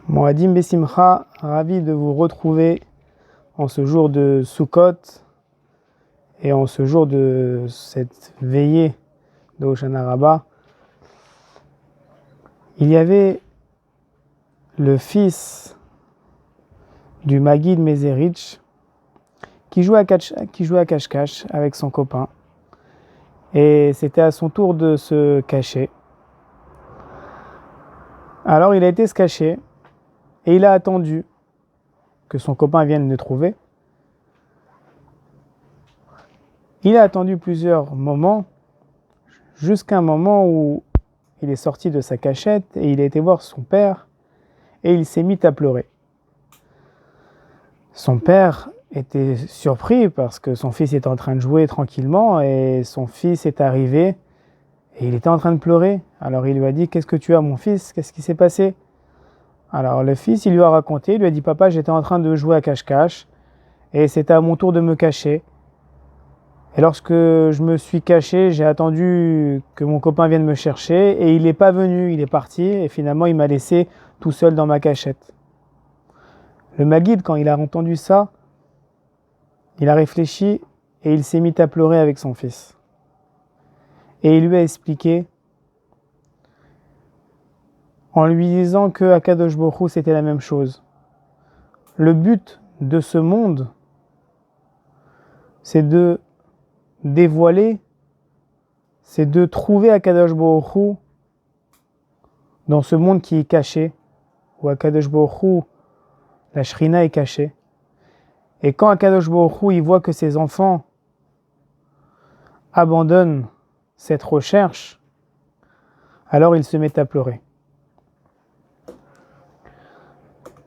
Moadim Besimcha, ravi de vous retrouver en ce jour de Sukkot et en ce jour de cette veillée de Hoshana Rabbah. Il y avait le fils du Maguid Mezerich qui jouait à cache-cache avec son copain. Et c'était à son tour de se cacher. Alors il a été se cacher et il a attendu que son copain vienne le trouver. Il a attendu plusieurs moments, jusqu'à un moment où il est sorti de sa cachette et il a été voir son père et il s'est mis à pleurer. Son père était surpris parce que son fils était en train de jouer tranquillement et son fils est arrivé et il était en train de pleurer. Alors il lui a dit « Qu'est-ce que tu as mon fils? Qu'est-ce qui s'est passé ?» Alors le fils, il lui a raconté, il lui a dit « Papa, j'étais en train de jouer à cache-cache et c'était à mon tour de me cacher. Et lorsque je me suis caché, j'ai attendu que mon copain vienne me chercher et il n'est pas venu, il est parti et finalement il m'a laissé tout seul dans ma cachette. » Le Maguid, quand il a entendu ça, il a réfléchi et il s'est mis à pleurer avec son fils. Et il lui a expliqué, en lui disant que Akadosh Baruch Hu, c'était la même chose. Le but de ce monde, c'est de dévoiler, c'est de trouver Akadosh Baruch Hu dans ce monde qui est caché, où Akadosh Baruch Hu, la Shrina est cachée. Et quand Akadosh Baruch Hu, il voit que ses enfants abandonnent cette recherche, alors il se met à pleurer.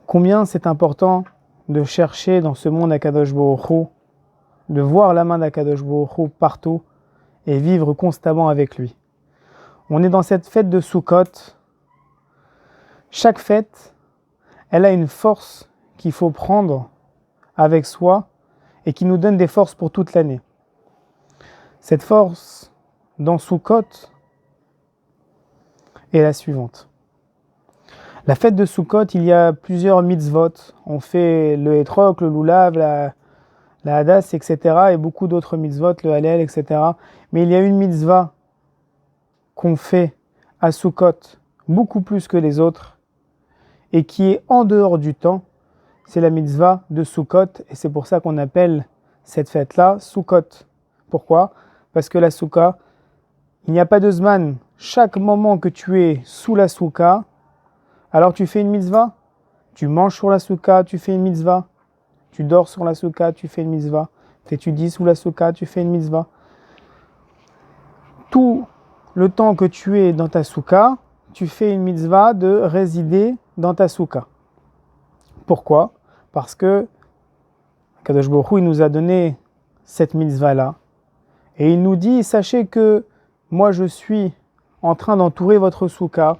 Combien c'est important de chercher dans ce monde Akadosh Baruch Hu, de voir la main d'Akadosh Baruch Hu partout et vivre constamment avec lui. On est dans cette fête de Sukkot. Chaque fête, elle a une force qu'il faut prendre avec soi et qui nous donne des forces pour toute l'année. Cette force dans Sukkot est la suivante. La fête de Sukkot, il y a plusieurs mitzvot. On fait le etrog, le lulav, la hadas, etc. et beaucoup d'autres mitzvot, le halel, etc. Mais il y a une mitzvah qu'on fait à Sukkot beaucoup plus que les autres et qui est en dehors du temps. C'est la mitzvah de Sukkot et c'est pour ça qu'on appelle cette fête-là Sukkot. Pourquoi? Parce que la soukha, il n'y a pas de zman. Chaque moment que tu es sous la soukha, alors tu fais une mitzvah. Tu manges sur la soukha, tu fais une mitzvah. Tu dors sur la soukha, tu fais une mitzvah. Tu étudies sous la soukha, tu fais une mitzvah. Tout le temps que tu es dans ta soukha, tu fais une mitzvah de résider dans ta soukha. Pourquoi? Parce que Kadosh Baruch Hu, il nous a donné cette mitzvah-là. Et il nous dit, sachez que moi je suis en train d'entourer votre soukha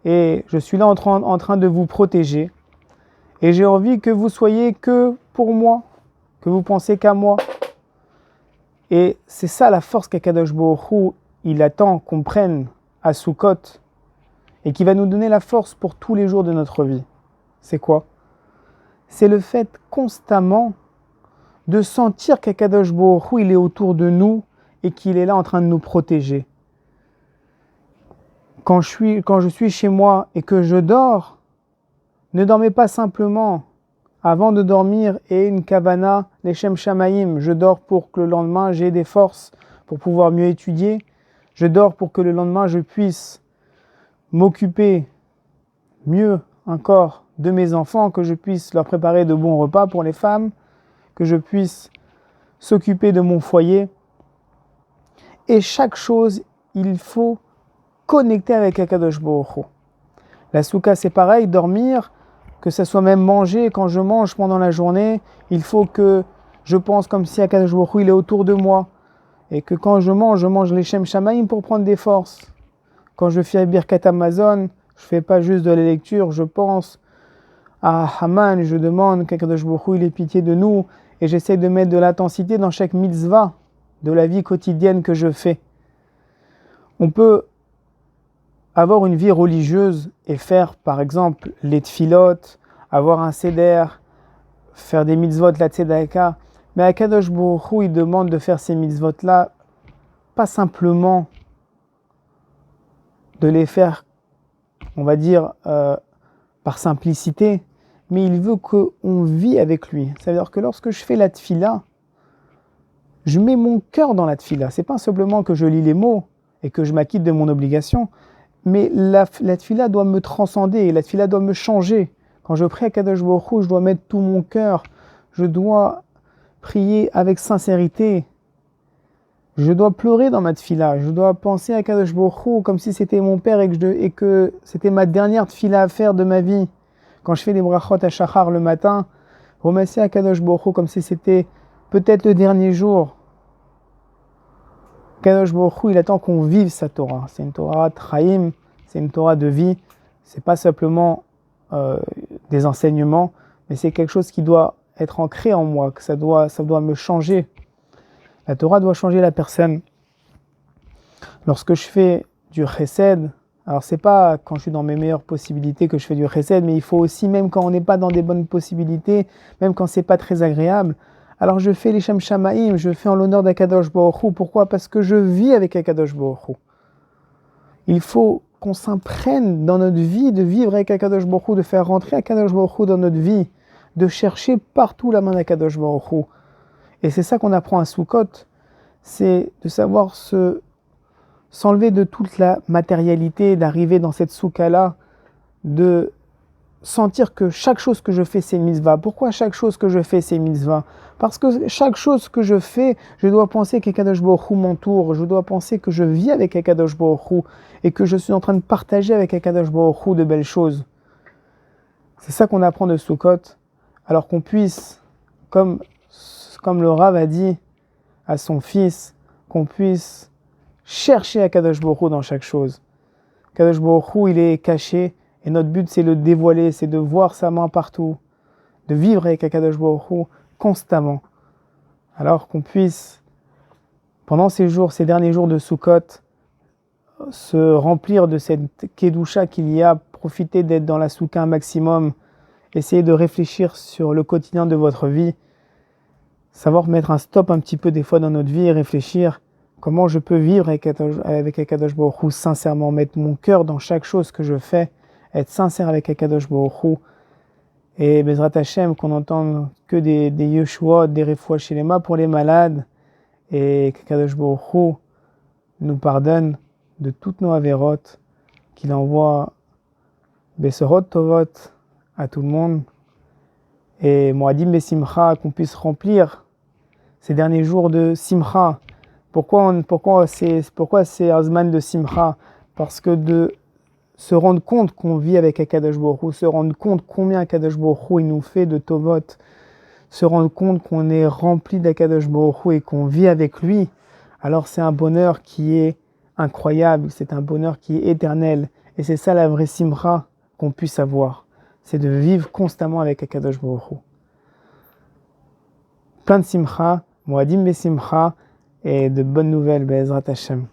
et je suis là en train de vous protéger. Et j'ai envie que vous soyez que pour moi, que vous pensez qu'à moi. Et c'est ça la force qu'Akadosh Baruch Hu, il attend qu'on prenne à Sukkot et qui va nous donner la force pour tous les jours de notre vie. C'est quoi? C'est le fait constamment de sentir qu'Akadosh Baruch Hu, il est autour de nous et qu'il est là en train de nous protéger. Quand je suis chez moi et que je dors, ne dormez pas simplement avant de dormir et une kavana, leshem shamayim. Je dors pour que le lendemain j'ai des forces pour pouvoir mieux étudier. Je dors pour que le lendemain je puisse m'occuper mieux encore de mes enfants, que je puisse leur préparer de bons repas pour les femmes, que je puisse s'occuper de mon foyer. Et chaque chose, il faut connecter avec Akadosh Baruch Hu. La soukha, c'est pareil, dormir, que ce soit même manger. Quand je mange pendant la journée, il faut que je pense comme si Akadosh Baruch Hu, il est autour de moi. Et que quand je mange les Shem Shamaim pour prendre des forces. Quand je fais Birkat Hamazon, je ne fais pas juste de la lecture, je pense à Haman, je demande qu'Akadosh Baruch Hu, il ait pitié de nous. Et j'essaie de mettre de l'intensité dans chaque mitzvah de la vie quotidienne que je fais. On peut avoir une vie religieuse et faire, par exemple, les tfilotes, avoir un seder, faire des mitzvot, la tzedaka. Mais Akadosh Baruch Hu, il demande de faire ces mitzvot-là, pas simplement de les faire, on va dire, par simplicité, mais il veut qu'on vit avec lui. Ça veut dire que lorsque je fais la tfila, je mets mon cœur dans la tfila. C'est pas simplement que je lis les mots et que je m'acquitte de mon obligation, mais la tfila doit me transcender, la tfila doit me changer. Quand je prie à Kadosh Baruch Hu, je dois mettre tout mon cœur, je dois prier avec sincérité, je dois pleurer dans ma tfila, je dois penser à Kadosh Baruch Hu comme si c'était mon père et que c'était ma dernière tfila à faire de ma vie. Quand je fais des brachot à Shachar le matin, remercier à Kadosh Baruch Hu comme si c'était peut-être le dernier jour. Kadosh Baruch Hu, il attend qu'on vive sa Torah. C'est une Torah Traïm, c'est une Torah de vie. C'est pas simplement des enseignements, mais c'est quelque chose qui doit être ancré en moi, que ça doit me changer. La Torah doit changer la personne. Lorsque je fais du chesed, alors c'est pas quand je suis dans mes meilleures possibilités que je fais du chesed, mais il faut aussi, même quand on n'est pas dans des bonnes possibilités, même quand c'est pas très agréable, alors je fais les Shem Shamaim, je fais en l'honneur d'Akadosh Baruch Hu. Pourquoi ? Parce que je vis avec Akadosh Baruch Hu. Il faut qu'on s'imprègne dans notre vie de vivre avec Akadosh Baruch Hu, de faire rentrer Akadosh Baruch Hu dans notre vie, de chercher partout la main d'Akadosh Baruch Hu. Et c'est ça qu'on apprend à Sukkot, c'est de savoir s'enlever de toute la matérialité, d'arriver dans cette soukha-là, de sentir que chaque chose que je fais, c'est une mitzvah. Pourquoi chaque chose que je fais, c'est une mitzvah ? Parce que chaque chose que je fais, je dois penser qu'Akadosh Baruch Hu m'entoure, je dois penser que je vis avec Akadosh Baruch Hu et que je suis en train de partager avec Akadosh Baruch Hu de belles choses. C'est ça qu'on apprend de Sukkot, alors qu'on puisse, comme le Rav a dit à son fils, qu'on puisse chercher Akadosh Baruch Hu dans chaque chose. Akadosh Baruch Hu, il est caché, et notre but c'est le dévoiler, c'est de voir sa main partout, de vivre avec Akadosh Baruch Hu constamment. Alors qu'on puisse, pendant ces derniers jours de Sukkot, se remplir de cette kedusha qu'il y a, profiter d'être dans la soukha un maximum, essayer de réfléchir sur le quotidien de votre vie, savoir mettre un stop un petit peu des fois dans notre vie et réfléchir comment je peux vivre avec Akadosh Baruch Hu sincèrement, mettre mon cœur dans chaque chose que je fais, être sincère avec Akadosh Baruch Hu. Et Bezrat Hashem, qu'on n'entende que des Yeshuot, des Refoua Shelema pour les malades, et qu'Akadosh Baruch Hu nous pardonne de toutes nos avérots, qu'il envoie Besorot Tovot à tout le monde, et Moadim Besimcha, qu'on puisse remplir ces derniers jours de Simcha. Pourquoi c'est Azman de Simcha ? Parce que de se rendre compte qu'on vit avec Akadosh Baruch Hu, se rendre compte combien Akadosh Baruch Hu il nous fait de Tovot, se rendre compte qu'on est rempli d'Akadosh Baruch Hu et qu'on vit avec lui, alors c'est un bonheur qui est incroyable, c'est un bonheur qui est éternel. Et c'est ça la vraie Simcha qu'on puisse avoir, c'est de vivre constamment avec Akadosh Baruch Hu. Plein de Simcha, Moadim Besimcha, et de bonnes nouvelles, Be'ezrat Hashem.